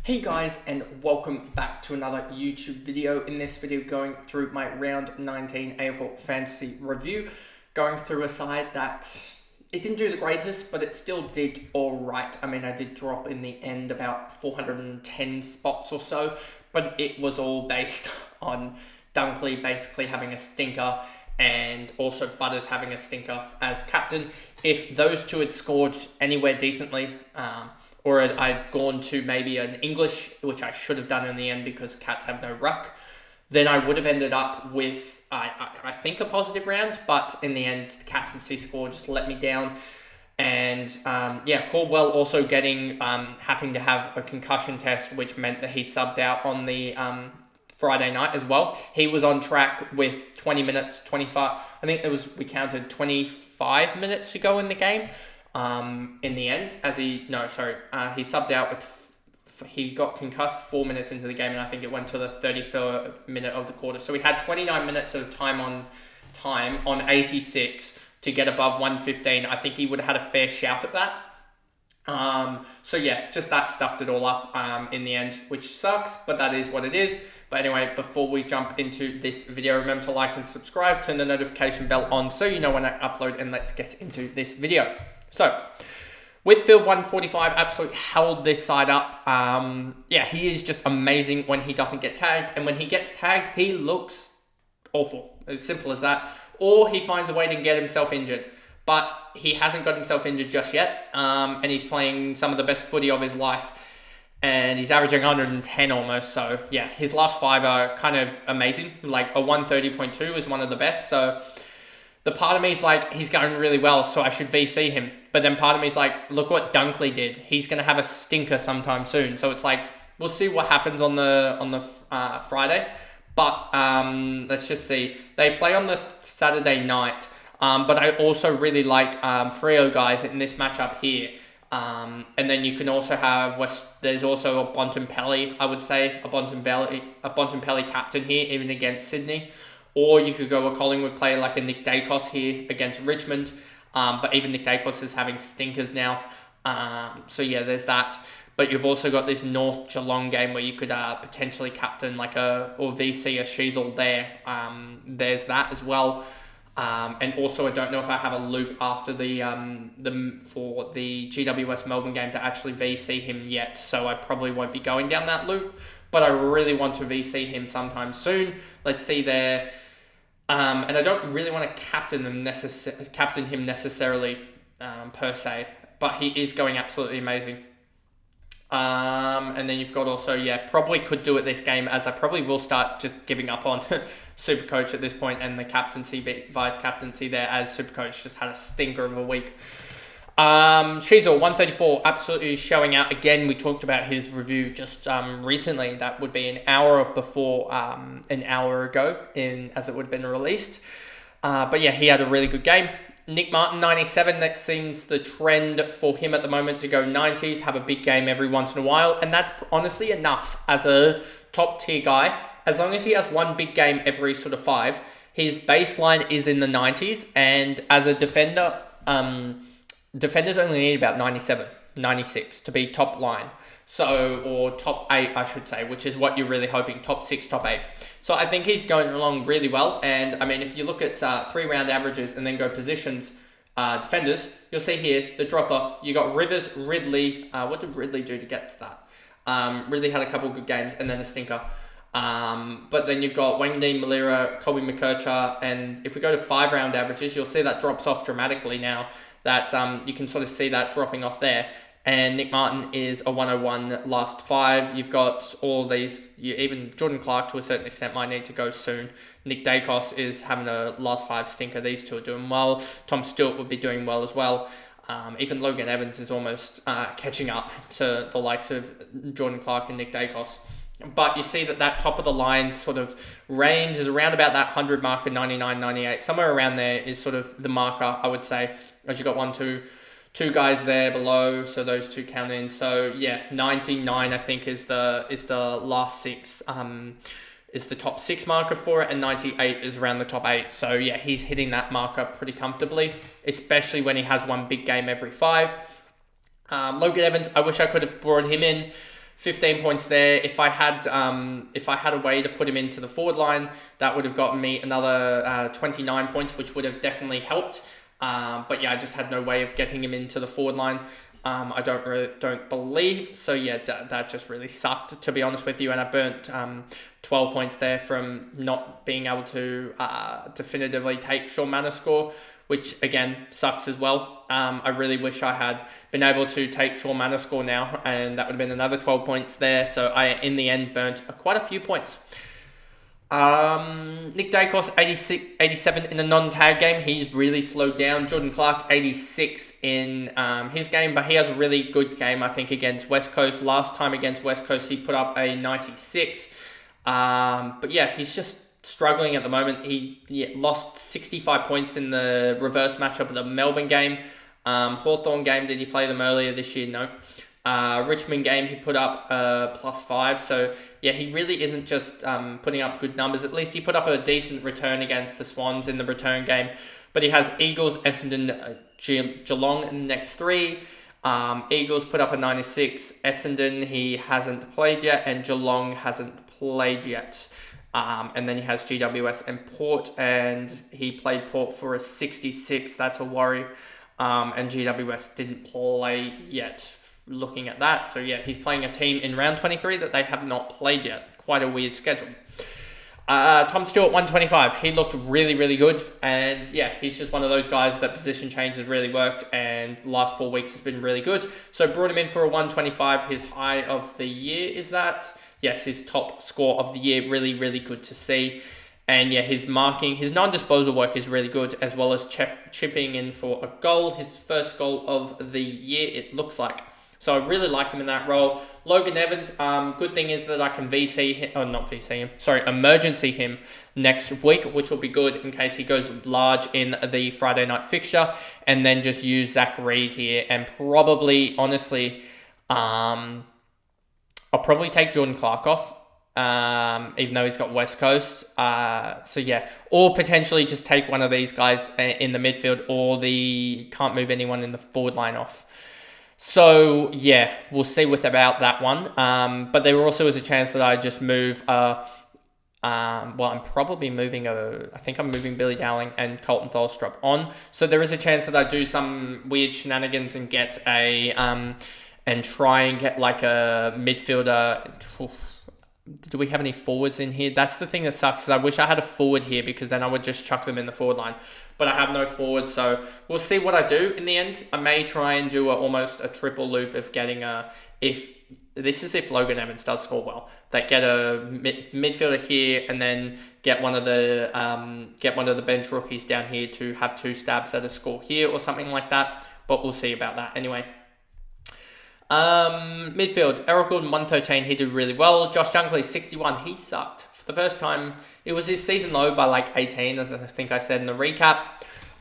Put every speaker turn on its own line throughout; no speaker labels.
Hey guys, and welcome back to another YouTube video. In this video, going through my round 19 AFL Fantasy review, going through a side that it didn't do the greatest, but it still did all right. I mean, I did drop in the end about 410 spots or so, but it was all based on Dunkley basically having a stinker and also Butters having a stinker as captain. If those two had scored anywhere decently, or I'd gone to maybe an English, which I should have done in the end because Cats have no ruck, then I would have ended up with, I think, a positive round. But in the end, the captaincy score just let me down. And Caldwell also having to have a concussion test, which meant that he subbed out on the Friday night as well. He was on track with 20 minutes, 25, I think we counted 25 minutes to go in the game. In the end, he subbed out he got concussed 4 minutes into the game, and I think it went to the 33rd minute of the quarter. So we had 29 minutes of time on 86 to get above 115. I think he would have had a fair shout at that. Just that stuffed it all up in the end, which sucks, but that is what it is. But anyway, before we jump into this video, remember to like and subscribe, turn the notification bell on so you know when I upload, and let's get into this video. So, Whitfield 145 absolutely held this side up. He is just amazing when he doesn't get tagged. And when he gets tagged, he looks awful. As simple as that. Or he finds a way to get himself injured. But he hasn't got himself injured just yet. And he's playing some of the best footy of his life. And he's averaging 110 almost. So, yeah, his last five are kind of amazing. Like a 130.2 is one of the best. So, the part of me is like, he's going really well, so I should VC him. But then part of me is like, look what Dunkley did. He's going to have a stinker sometime soon. So it's like, we'll see what happens on the Friday. But let's just see. They play on the Saturday night. But I also really like Freo guys in this matchup here. And then you can also have there's also a Bontempelli, I would say, a Bontempelli captain here, even against Sydney. Or you could go a Collingwood player like a Nick Dacos here against Richmond. But even Nick Dacos is having stinkers now. There's that. But you've also got this North Geelong game where you could potentially captain or VC a Sheasel there. There's that as well. And also I don't know if I have a loop after for the GWS Melbourne game to actually VC him yet. So I probably won't be going down that loop. But I really want to VC him sometime soon. Let's see there. And I don't really want to captain him necessarily per se, but he is going absolutely amazing. And then you've got also, probably could do it this game, as I probably will start just giving up on Supercoach at this point and the vice captaincy there, as Supercoach just had a stinker of a week. Sheasel 134 absolutely showing out again. We talked about his review just recently. That would be an hour ago as it would have been released. He had a really good game. Nick Martin 97, that seems the trend for him at the moment, to go 90s, have a big game every once in a while, and that's honestly enough as a top tier guy. As long as he has one big game every sort of 5, his baseline is in the 90s, and as a defender, defenders only need about 97, 96 to be top line. Or top 8, I should say, which is what you're really hoping, top 6, top 8. So I think he's going along really well. And I mean, if you look at 3-round averages and then go positions, defenders, you'll see here the drop off. You got Rivers, Ridley. What did Ridley do to get to that? Ridley had a couple good games and then a stinker. But then you've got Wangdi, Malira, Colby McKercher. And if we go to 5-round averages, you'll see that drops off dramatically now. That you can sort of see that dropping off there. And Nick Martin is a 101 last 5. You've got all these, even Jordan Clark to a certain extent might need to go soon. Nick Dacos is having a last 5 stinker. These two are doing well. Tom Stewart would be doing well as well. Even Logan Evans is almost catching up to the likes of Jordan Clark and Nick Dacos. But you see that top of the line sort of range is around about that 100 marker, 99, 98. Somewhere around there is sort of the marker, I would say. As you got 2 guys there below, so those 2 count in. So 99 I think is the last 6, is the top 6 marker for it, and 98 is around the top 8. So he's hitting that marker pretty comfortably, especially when he has one big game every 5. Logan Evans, I wish I could have brought him in 15 points there. If I had a way to put him into the forward line, that would have gotten me another 29 points, which would have definitely helped. But yeah, I just had no way of getting him into the forward line. I don't believe so. Yeah, that just really sucked, to be honest with you. And I burnt 12 points there from not being able to definitively take Sean Manners' score, which again sucks as well. I really wish I had been able to take Sean Manners' score now, and that would have been another 12 points there. So I, in the end, burnt quite a few points. Nick Dacos, 87 in a non-tag game. He's really slowed down. Jordan Clark, 86 in his game, but he has a really good game, I think, against West Coast. Last time against West Coast, he put up a 96. But yeah, he's just struggling at the moment. He lost 65 points in the reverse match of the Melbourne game. Hawthorn game, did he play them earlier this year? No. Richmond game, he put up +5. So yeah, he really isn't just putting up good numbers. At least he put up a decent return against the Swans in the return game. But he has Eagles, Essendon, Geelong in the next 3. Eagles put up a 96. Essendon, he hasn't played yet, and Geelong hasn't played yet. And then he has GWS and Port, and he played Port for a 66. That's a worry. And GWS didn't play yet. Looking at that, so yeah, he's playing a team in round 23 that they have not played yet. Quite a weird schedule. Tom Stewart, 125. He looked really, really good, and yeah, he's just one of those guys that position change has really worked, and the last 4 weeks has been really good. So brought him in for a 125. His high of the year is that? Yes, his top score of the year. Really, really good to see. And yeah, his marking, his non-disposal work is really good, as well as chipping in for a goal. His first goal of the year, it looks like. So I really like him in that role. Logan Evans, good thing is that I can emergency him next week, which will be good in case he goes large in the Friday night fixture. And then just use Zach Reid here. And probably, honestly, I'll probably take Jordan Clark off, even though he's got West Coast. So yeah, or potentially just take one of these guys in the midfield, or can't move anyone in the forward line off. So yeah, we'll see about that one. But there also is a chance that I just move. I'm probably moving I think I'm moving Billy Dowling and Colton Tholstrup on. So there is a chance that I do some weird shenanigans and get and try and get like a midfielder. Do we have any forwards in here? That's the thing that sucks, is I wish I had a forward here, because then I would just chuck them in the forward line. But I have no forward, so we'll see what I do in the end. I may try and do almost a triple loop of getting if Logan Evans does score well, that get a midfielder here, and then get one of the bench rookies down here to have 2 stabs at a score here or something like that. But we'll see about that anyway. Midfield, Eric Gordon, 113. He did really well. Josh Dunkley, 61. He sucked for the first time. It was his season low by like 18, as I think I said in the recap.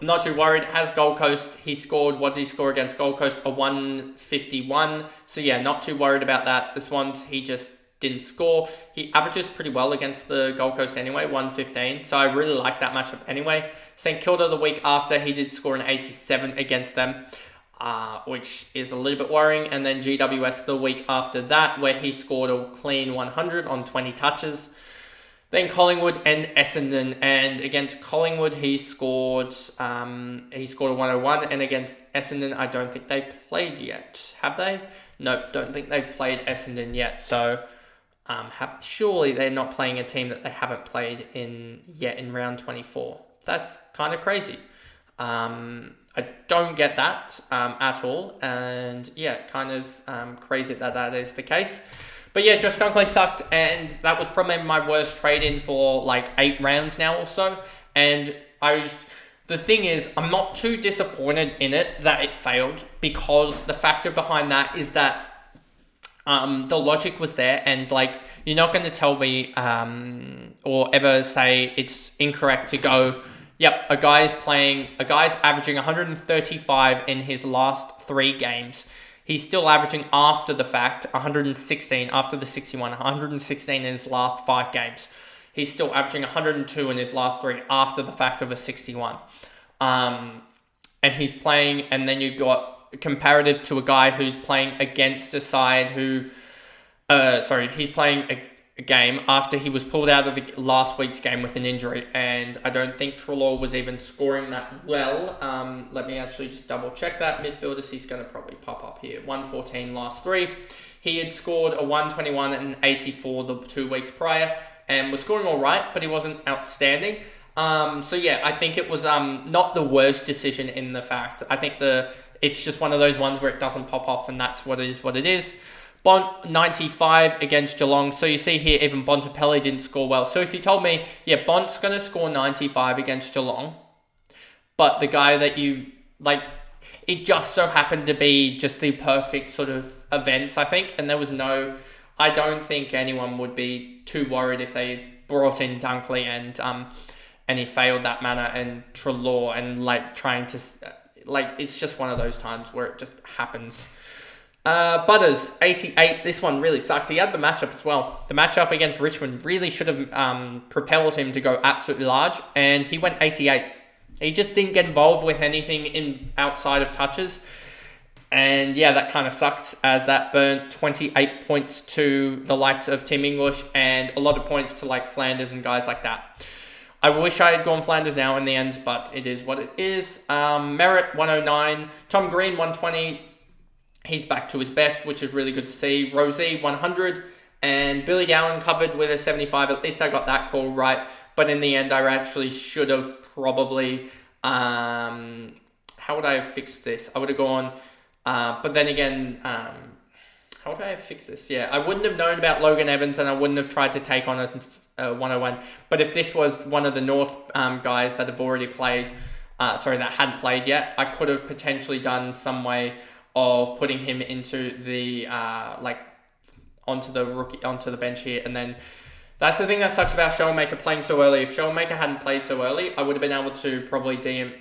I'm not too worried. As Gold Coast, he scored, what did he score against Gold Coast? A 151. So yeah, not too worried about that. The Swans, he just didn't score. He averages pretty well against the Gold Coast anyway, 115. So I really like that matchup anyway. St Kilda the week after, he did score an 87 against them. Which is a little bit worrying. And then GWS the week after that, where he scored a clean 100 on 20 touches. Then Collingwood and Essendon, and against Collingwood he scored a 101, and against Essendon I don't think they played yet. Have they? No, don't think they've played Essendon yet. So surely they're not playing a team that they haven't played in round 24. That's kind of crazy. I don't get that at all, and yeah, kind of crazy that is the case. But yeah, Josh Dunkley sucked, and that was probably my worst trade-in for like 8 rounds now or so. And the thing is, I'm not too disappointed in it that it failed, because the factor behind that is that the logic was there, and like, you're not going to tell me or ever say it's incorrect to go, yep, a guy's averaging 135 in his last 3 games. He's still averaging after the fact 116 after the 61, 116 in his last 5 games. He's still averaging 102 in his last 3 after the fact of a 61. And he's playing, and then you've got comparative to a guy who's playing against a side who He's playing a game after he was pulled out of the last week's game with an injury, and I don't think Treloar was even scoring that well. Let me actually just double check that. Midfielders, he's going to probably pop up here. 114 last three. He had scored a 121 and 84 the 2 weeks prior, and was scoring all right, but he wasn't outstanding. So yeah, I think it was not the worst decision in the fact. I think it's just one of those ones where it doesn't pop off, and that's what it is. Bont 95 against Geelong. So you see here, even Bontempelli didn't score well. So if you told me, yeah, Bont's going to score 95 against Geelong, but the guy that you like, it just so happened to be just the perfect sort of events, I think. And I don't think anyone would be too worried if they brought in Dunkley and he failed that manner, and Treloar, and it's just one of those times where it just happens. Butters, 88. This one really sucked. He had the matchup as well. The matchup against Richmond really should have propelled him to go absolutely large, and he went 88. He just didn't get involved with anything outside of touches. And yeah, that kind of sucked, as that burnt 28 points to the likes of Tim English, and a lot of points to Flanders and guys like that. I wish I had gone Flanders now in the end, but it is what it is. Merritt, 109. Tom Green, 120. He's back to his best, which is really good to see. Rosie, 100. And Billy Gowan covered with a 75. At least I got that call right. But in the end, I actually should have probably... how would I have fixed this? I would have gone... but then again... how would I have fixed this? Yeah, I wouldn't have known about Logan Evans, and I wouldn't have tried to take on a 101. But if this was one of the North guys that have already played... that hadn't played yet, I could have potentially done some way of putting him into the onto the bench here. And then that's the thing that sucks about Schoenmaker playing so early. If Schoenmaker hadn't played so early, I would have been able to probably DM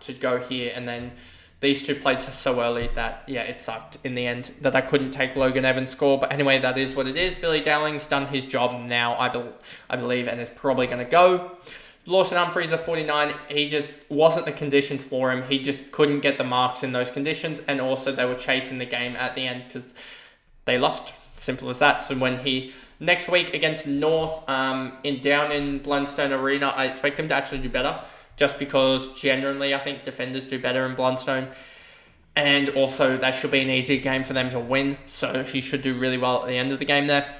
to go here, and then these two played so early that it sucked in the end that I couldn't take Logan Evans' score. But anyway, that is what it is. Billy Dowling's done his job now, I believe, and is probably going to go. Lawson Humphries at 49, he just wasn't the conditions for him. He just couldn't get the marks in those conditions, and also they were chasing the game at the end because they lost. Simple as that. So when next week against North down in Blundstone Arena, I expect him to actually do better, just because generally I think defenders do better in Blundstone, and also that should be an easier game for them to win, so he should do really well at the end of the game there.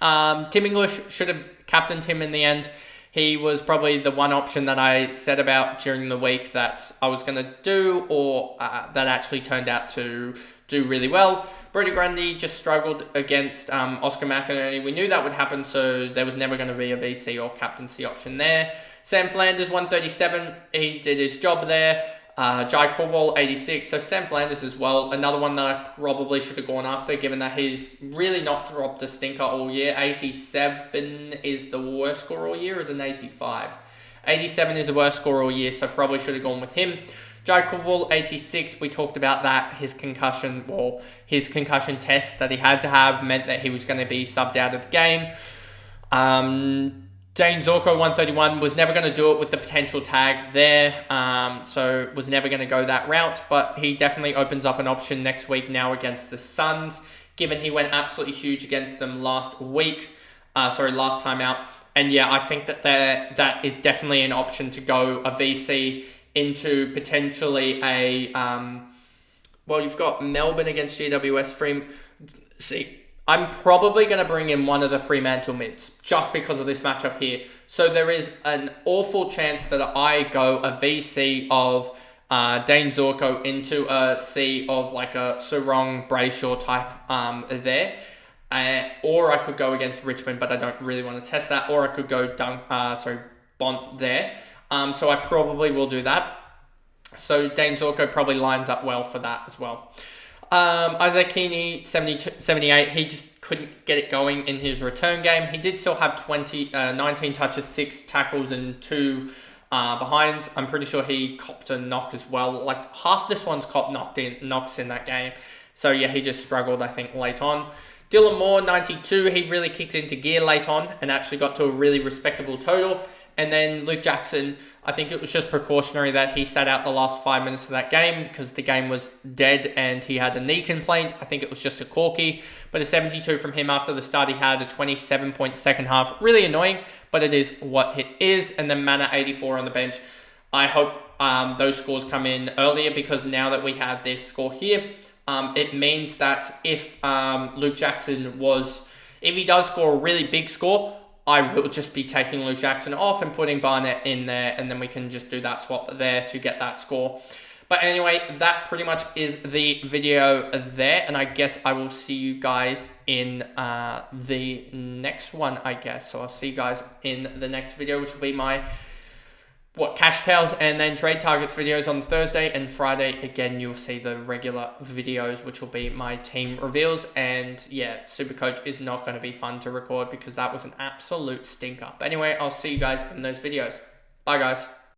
Tim English should have captained him in the end. He was probably the one option that I said about during the week that I was going to do, or that actually turned out to do really well. Brody Grundy just struggled against Oscar McInerney. We knew that would happen, so there was never going to be a VC or captaincy option there. Sam Flanders, 137. He did his job there. Jai Corwall, 86. So Sam Flanders as well. Another one that I probably should have gone after, given that he's really not dropped a stinker all year. 87 is the worst score all year, is an 85. 87 is the worst score all year, so probably should have gone with him. Jai Corwall, 86. We talked about that. His concussion test that he had to have meant that he was going to be subbed out of the game. Dane Zorko, 131, was never going to do it with the potential tag there, so was never going to go that route, but he definitely opens up an option next week now against the Suns, given he went absolutely huge against them last time out. And yeah, I think that is definitely an option to go a VC into potentially you've got Melbourne against GWS. I'm probably going to bring in one of the Fremantle mids just because of this matchup here. So there is an awful chance that I go a VC of Dane Zorko into a C of like a Sarong Brayshaw type there. Or I could go against Richmond, but I don't really want to test that. Or I could go Bont there. So I probably will do that. So Dane Zorko probably lines up well for that as well. Isaac Keaney, 78, he just couldn't get it going in his return game. He did still have 19 touches, 6 tackles, and 2 behinds. I'm pretty sure he copped a knock as well. Like, half this one's knocks in that game. So, yeah, he just struggled, I think, late on. Dylan Moore, 92, he really kicked into gear late on and actually got to a really respectable total. And then Luke Jackson, I think it was just precautionary that he sat out the last 5 minutes of that game because the game was dead and he had a knee complaint. I think it was just a corky. But a 72 from him after the start. He had a 27-point second half. Really annoying, but it is what it is. And then Mana 84 on the bench. I hope those scores come in earlier because now that we have this score here, it means that if Luke Jackson if he does score a really big score, I will just be taking Luke Jackson off and putting Barnett in there, and then we can just do that swap there to get that score. But anyway, that pretty much is the video there, and I guess I will see you guys in the next one, I guess. So I'll see you guys in the next video, which will be my cash cows and then trade targets videos on Thursday, and Friday again you'll see the regular videos, which will be my team reveals. And yeah, Supercoach is not going to be fun to record because that was an absolute stinker. But anyway, I'll see you guys in those videos. Bye guys.